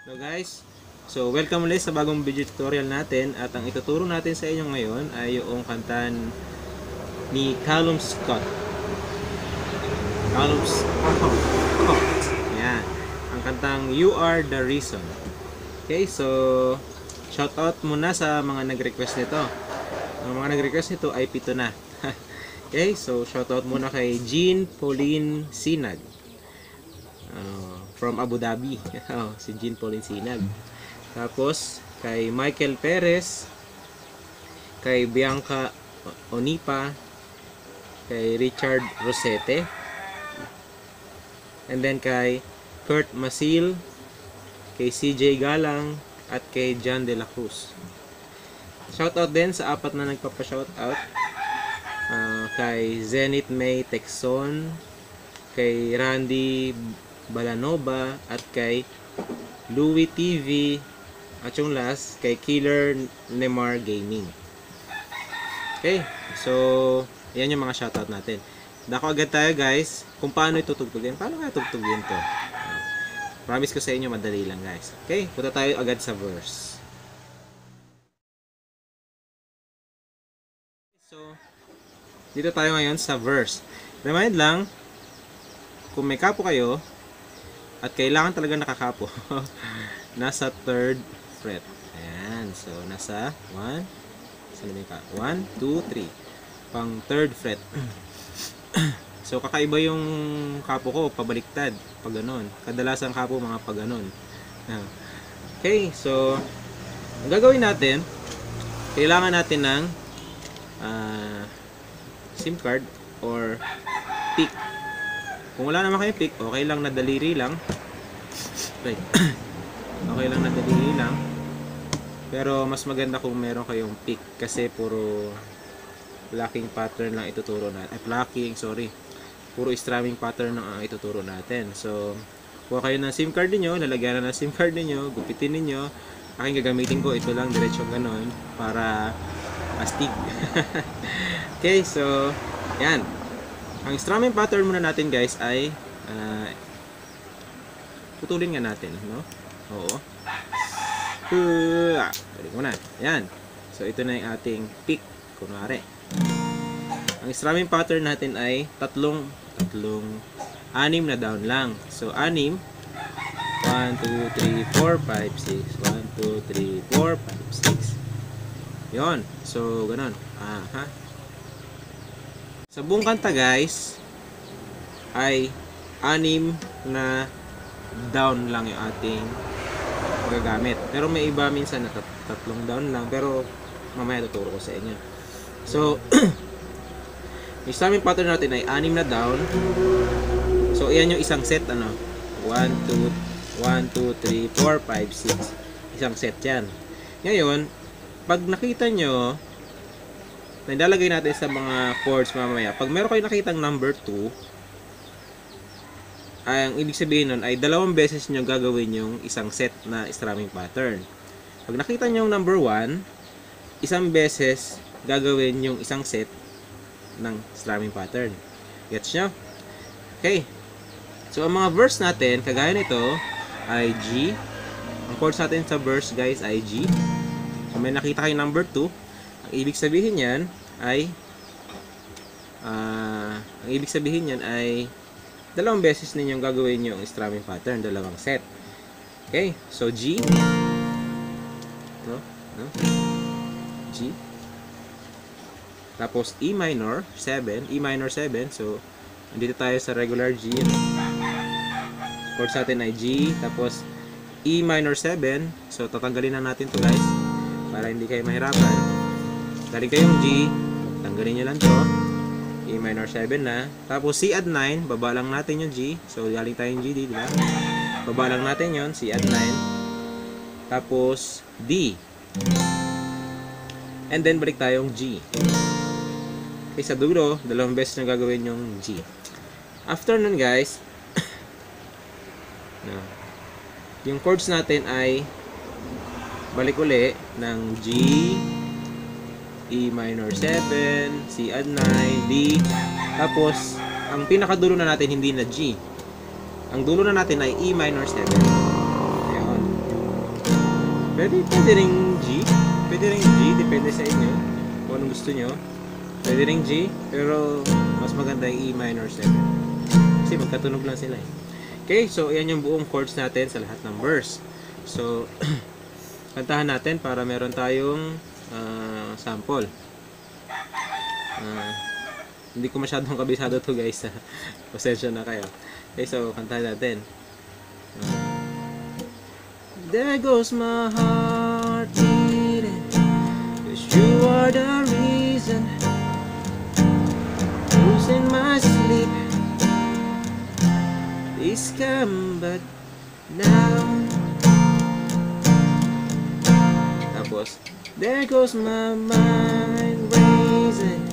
Hello guys, so welcome ulit sa bagong video tutorial natin at ang ituturo natin sa inyo ngayon ay yung kanta ni Callum Scott. Callum Scott. Yan, ang kantang You Are The Reason. Okay, so shoutout muna sa mga nag-request nito. Ang mga nag-request nito ay 7 na. Okay, so shoutout muna kay Jean Pauline Sinag. From Abu Dhabi. Si Jean Pauline Sinag. Tapos kay Michael Perez, kay Bianca Onipa, kay Richard Rosete, and then kay Kurt Masil, kay CJ Galang, at kay John De La Cruz. Shoutout din sa 4 na nagpapa-shoutout. Kay Zenith May Texon, kay Randy Balanova, at kay Louis TV, at yung last kay Killer Neymar Gaming. Okay, so yan yung mga shoutout natin. Dako agad tayo guys kung paano itutugtugin. Paano kaya tugtugin to? Promise ko sa inyo madali lang guys. Okay, punta tayo agad sa verse. So dito tayo ngayon sa verse. Remind lang, kung may kapo kayo at kailangan talaga nakakapo, nasa 3rd fret. Ayan. So, nasa 1, 2, 3. Pang 3rd fret. So, kakaiba yung kapo ko, pabaliktad. Pag ganon. Kadalasan kapo, mga pag ganon. Okay. So, ang gagawin natin, kailangan natin ng SIM card or pick. Kung wala naman kayo pick, okay lang na daliri lang. Right. Okay lang na daliri lang. Pero mas maganda kung meron kayong pick kasi puro blocking pattern lang ituturo natin. Puro strumming pattern lang ang ituturo natin. So, kuha kayo ng SIM card niyo, lalagyan na ng SIM card niyo, gupitin niyo. Aking gagamitin ko ito lang diretsong ganon para astig. Okay, so yan. Ang strumming pattern muna natin guys ay putulin nga natin, no? Oo. Balik mo na. Yan. So ito na yung ating pick, kunwari. Ang strumming pattern natin ay anim na down lang. So 6. 1, 2, 3, 4, 5, 6. 1, 2, 3, 4, 5, 6. Yon. So ganon. Aha. Sa buong kanta guys ay 6 na down lang yung ating gagamit. Pero may iba minsan na 3 down lang, pero mamaya tuturo ko sa inyo. So yung strumming pattern natin ay 6 na down. So iyan yung isang set, 1, 2, 3, 4, 5, 6. Isang set yan. Ngayon, pag nakita nyo na ilalagay natin sa mga chords mamaya, pag meron kayo nakitang number 2, ang ibig sabihin nun ay 2 beses nyo gagawin yung isang set na strumming pattern. Pag nakita nyo yung number 1, 1 beses gagawin yung isang set ng strumming pattern. Gets nyo? Okay. So, ang mga verse natin, kagaya nito, ay G. Ang chords natin sa verse guys ay G. So, may nakita kayo number 2. Ang ibig sabihin yan ay 2 beses ninyong gagawin yung strumming pattern, 2 set. Okay, so G, G, tapos E minor 7, so andito tayo sa regular G. Chords natin ay G, tapos E minor 7, so tatanggalin na natin to guys para hindi kayo mahirapan. Galing kayong G, tanggalin nyo lang to. E minor 7 na. Tapos C add 9, baba lang natin yung G. So, galing tayong G, di ba? Baba lang natin yon, C add 9. Tapos D. And then, balik tayong G. Okay, sa dulo, 2 beses na gagawin yung G. After nun, guys, yung chords natin ay balik uli ng G, E minor 7, C add 9, D. Tapos, ang pinakadulo na natin hindi na G. Ang dulo na natin ay E minor 7. Ayan. Pwede ring G. Pwede ring G, depende sa inyo kung anong gusto nyo. Pwede ring G, pero mas maganda yung E minor 7. Kasi magkatunog lang sila eh. Okay, so ayan yung buong chords natin sa lahat ng verse. So, kantahan natin para meron tayong sample. Hindi ko masyadong kabisado to guys. Pasensya na kayo. Okay, so kantahan natin. There goes my heart beating, 'cause you are the reason, losing my sleep. Please come back now. Tapos, there goes my mind racing,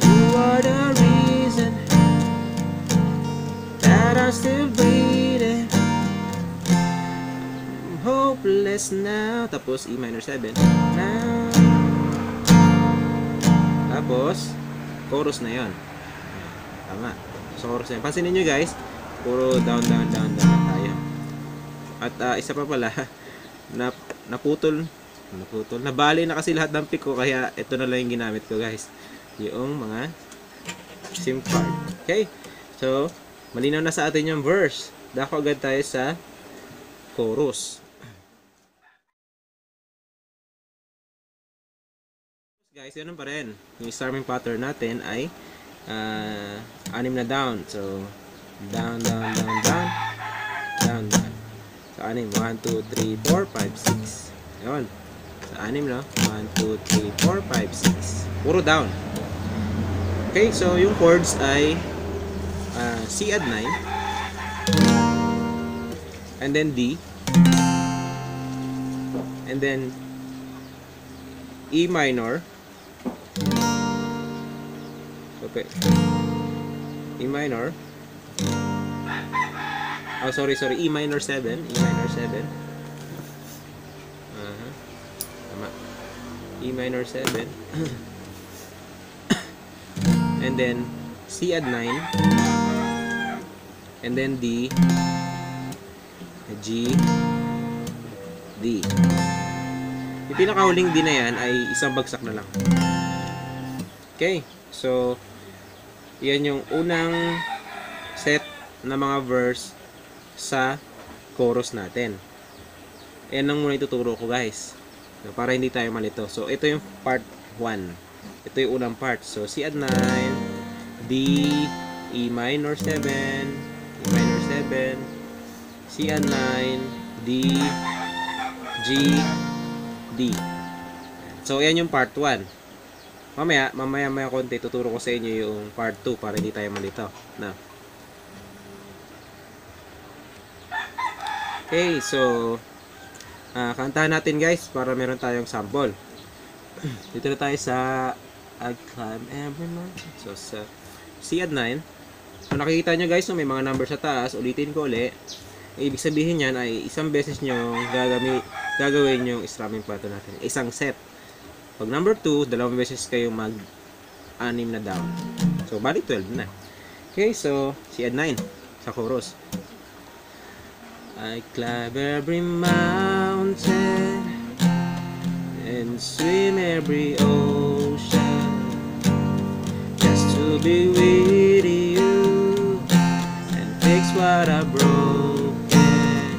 you are the reason that I'm still breathing. Hopeless now. Tapos E minor 7 now. Tapos chorus na yon. Tama. So chorus na yun. Pansinin nyo guys, puro down na tayo. At isa pa pala, naputol. Nabali na kasi lahat ng pick ko, kaya ito na lang yung ginamit ko guys, yung mga sim part. Okay, so malinaw na sa atin yung verse. Dako agad tayo sa chorus. Guys, ganun pa rin. Yung strumming pattern natin ay 6 na down. So, down. So, 6. 1, 2, 3, 4, 5, 6. Ayun. So, 6 no? 1, 2, 3, 4, 5, 6. Puro down. Okay, so yung chords ay C add 9. And then D. And then E minor. Okay. E minor. Oh, sorry. E minor 7. E minor 7. Tama. E minor 7. And then C add 9. And then D. G. D. Yung pinakahuling D na yan ay isang bagsak na lang. Okay. So, yan yung unang set na mga verse sa chorus natin. Yan ang muna ituturo ko guys, para hindi tayo malito. So ito yung part 1. Ito yung unang part. So C add 9, D, E minor 7, E minor 7, C add 9, D, G, D. So yan yung part 1. Mamaya konti tuturo ko sa inyo yung part 2 para hindi tayo malito. Na. Okay, so kantahan natin guys para meron tayong sample. Dito na tayo sa I climb every mountain. So sa C add 9. So nakikita nyo guys, so may mga number sa taas. Ulitin ko ulit. Ibig sabihin yan ay isang beses nyo gagawin yung strumming pattern natin. Isang set. Pag number 2, 2 beses kayo mag-6 na down. So, bali 12 na. Okay, so, C add 9 sa chorus. I climb every mountain and swim every ocean just to be with you and fix what I broken.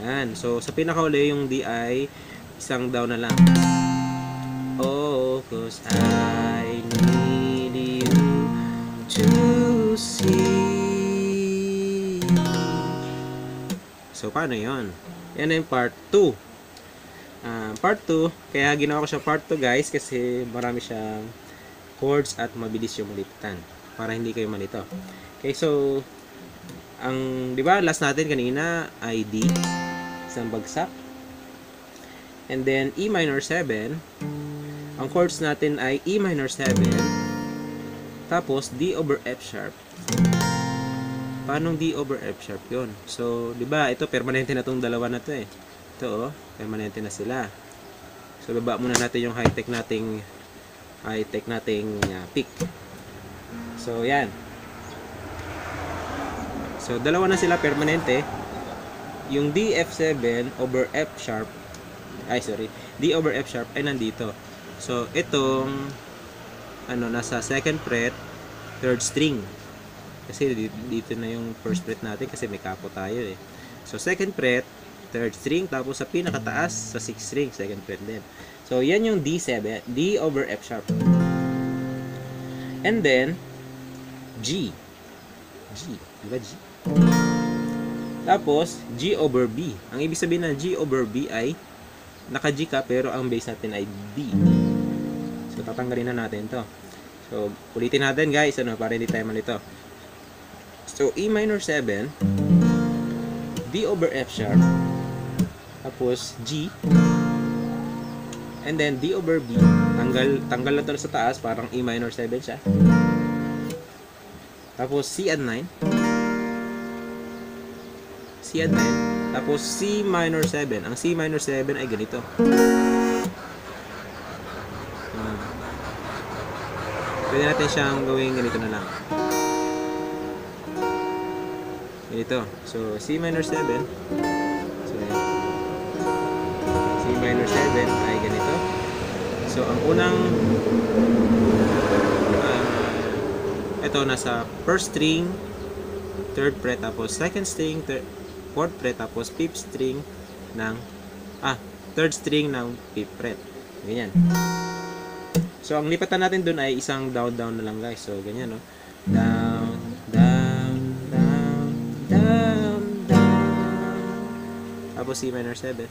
Yan. So, sa pinakauli, yung D ay isang down na lang. Oh, 'cause I need you to see. So, paano yun? Yan na yung part 2. Part 2, kaya ginawa ko siya part 2 guys, kasi marami siyang chords at mabilis yung malipitan para hindi kayo malito. Okay, so ang 'di ba last natin kanina ay D, isang bagsak. And then E minor 7. Ang chords natin ay E minor 7. Tapos D over F sharp. Paano D over F sharp 'yon? So, 'di ba, ito permanente na tong dalawa na 'to eh. Ito, permanente na sila. So, baba muna natin yung high-tech nating pick. So, yan. So, dalawa na sila permanente. yung D F7 over F sharp, D over F sharp ay nandito. So, itong nasa second fret, third string. Kasi dito na yung first fret natin kasi may kapo tayo eh. So, second fret, third string, tapos sa pinakataas, sa 6th string, second fret din. So, yan yung D7, D over F sharp. And then, G. Diba G? Tapos, G over B. Ang ibig sabihin ng G over B ay naka-G ka, pero ang base natin ay D. So, tatanggalin na natin to. So, ulitin natin guys, para hindi tayo malito. So, E minor 7, D over F sharp, tapos G, and then D over B. Tanggal na to sa taas, parang E minor 7 siya. Tapos C add 9. Tapos C minor 7. Ang C minor 7 ay ganito. Pwede natin siyang gawing ganito na lang. Ganito. So, C minor 7. So, C minor 7 ay ganito. So, ang unang ito nasa first string, third fret, tapos second string, fourth fret, tapos fifth string ng third string ng fifth fret. Ganyan. So, ang lipatan natin dun ay isang down na lang guys. So, ganyan, no? Down. Tapos C minor 7.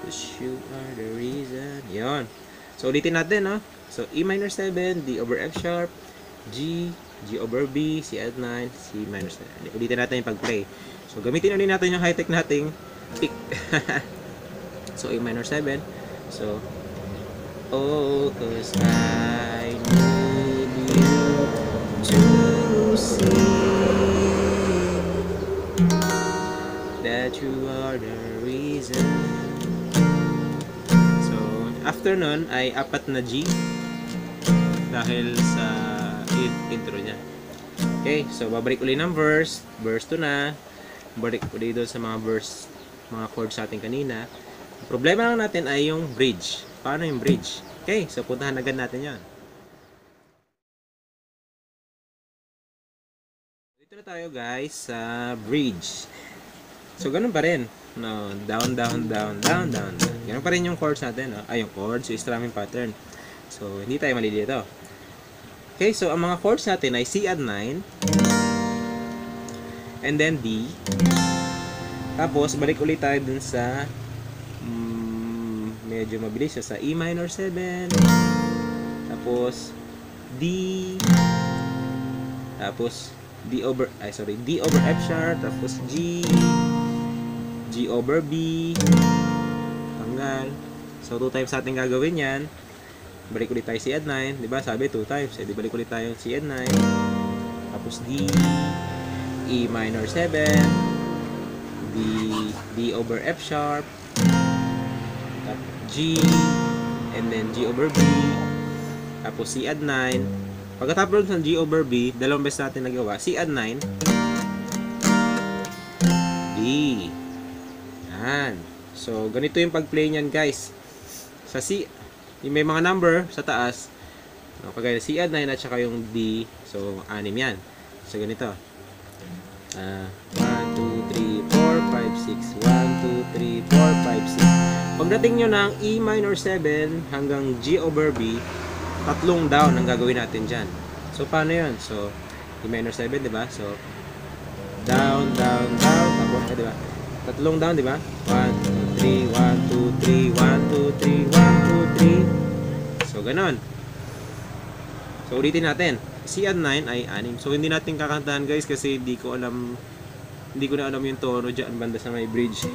Wish you are the reason. Yun. So, ulitin natin, no? So, E minor 7, D over F sharp, G over B, C add 9, C minor 7. Ulitin natin yung pag-play. So, gamitin ulit natin yung high-tech nating pick. So, E minor 7. So, oh, 'cause I need you to see that you are the reason. So, after nun ay apat na G dahil sa intro niya. Okay, so babalik ulit ng verse 2 na. Balik ulit doon sa mga chords sa atin kanina. Problema lang natin ay yung bridge. Paano yung bridge? Okay, so puntahan agad natin yan. Dito na tayo guys sa bridge. So ganun pa rin. No, down. Ganun pa rin yung chords natin. No? Yung chords, yung strumming pattern. So hindi tayo mali dito. Okay, so ang mga chords natin ay C add 9. And then D. Tapos balik ulit tayo dun sa medyo mabilis siya sa E minor 7, tapos D, tapos D over F sharp, tapos G over B, tanggal. So 2 times natin gagawin yan. Balik ulit tayo C add 9, di ba? Sabi 2 times, di balik ulit tayo C add 9, tapos D, E minor 7, D over F sharp, G, and then G over B, tapos C add 9. Pagkatapos ng G over B, dalawang beses natin nagawa, C add 9, D. Yan. So, ganito yung pag-play niyan guys. Sa C, yung may mga number sa taas, kagaya C add 9 at saka yung D, so 6 yan. So, ganito. 1, 2, 3, 4, 5, 6. 1, 2, 3, 4, 5, 6. Pagdating nyo ng E minor 7 hanggang G over B, 3 down ang gagawin natin dyan. So, paano yun? So, E minor 7, diba? So, down. Tapos, diba? 3 down, diba? 1, 2, 3, 1, 2, 3, 1, 2, 3, 1, 2, 3. So, ganon. So, ulitin natin. C add 9 ay 6. So, hindi natin kakantahan guys kasi hindi ko na alam yung tono dyan banda sa may bridge.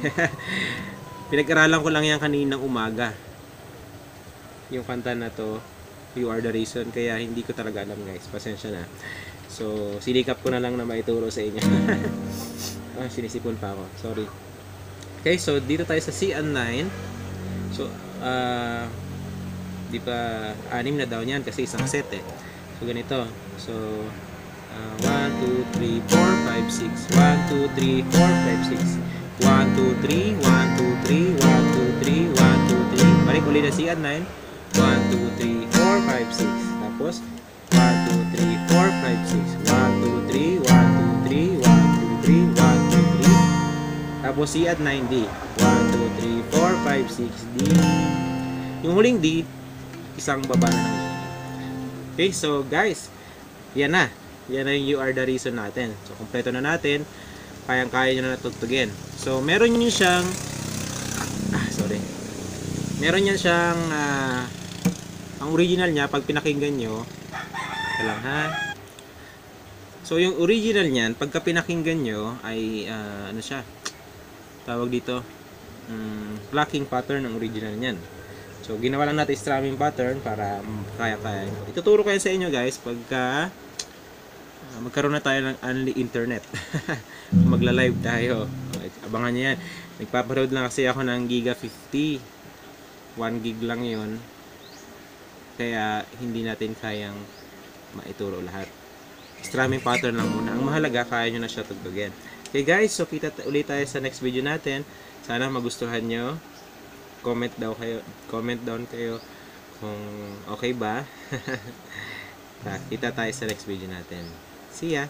Pinag-aralan ko lang yan kaninang umaga. Yung kanta na to, You Are the Reason. Kaya hindi ko talaga alam guys. Pasensya na. So, sinikap ko na lang na maituro sa inyo. Sinisipon pa ako. Sorry. Okay, so dito tayo sa C and 9. So, di pa 6 na daw yan kasi isang set eh. So, ganito. So, 1, 2, 3, 4, 5, 6. 1, 2, 3, 4, 5, 6. 1, 2, 3, 1, 2, 3, 1, 2, 3, 1, 2, 3. Balik ulit na si at 9. 1, 2, 3, 4, 5, 6. Tapos, 1, 2, 3, 4, 5, 6. 1, 2, 3, 1, 2, 3, 1, 2, 3, 1, 2, 3. Tapos, si at 9D. 1, 2, 3, 4, 5, 6, D. Yung huling D, isang baba na lang. Okay, so guys, yan na. Yan na yung You Are The Reason natin. So, kompleto na natin. Kayang-kaya nyo na natutugin. So, meron yun siyang meron yan siyang ang original niya, pag pinakinggan nyo, lang ha. So, yung original niyan, pagka pinakinggan nyo, ay ano siya, tawag dito, plucking pattern ng original niyan. So, ginawa lang natin strumming pattern para kaya-kaya. Ituturo ko yan sa inyo guys pagka magkaroon na tayo ng only internet. Magla-live tayo. Abangan nyo yan. Nagpaparood lang kasi ako ng Giga 50. 1 gig lang yon. Kaya hindi natin kayang maituro lahat. Strumming pattern lang muna. Ang mahalaga, kaya nyo na siya tugtugin. Okay guys, so kita ulit tayo sa next video natin. Sana magustuhan nyo. Comment down kayo kung okay ba. Kita tayo sa next video natin. See ya!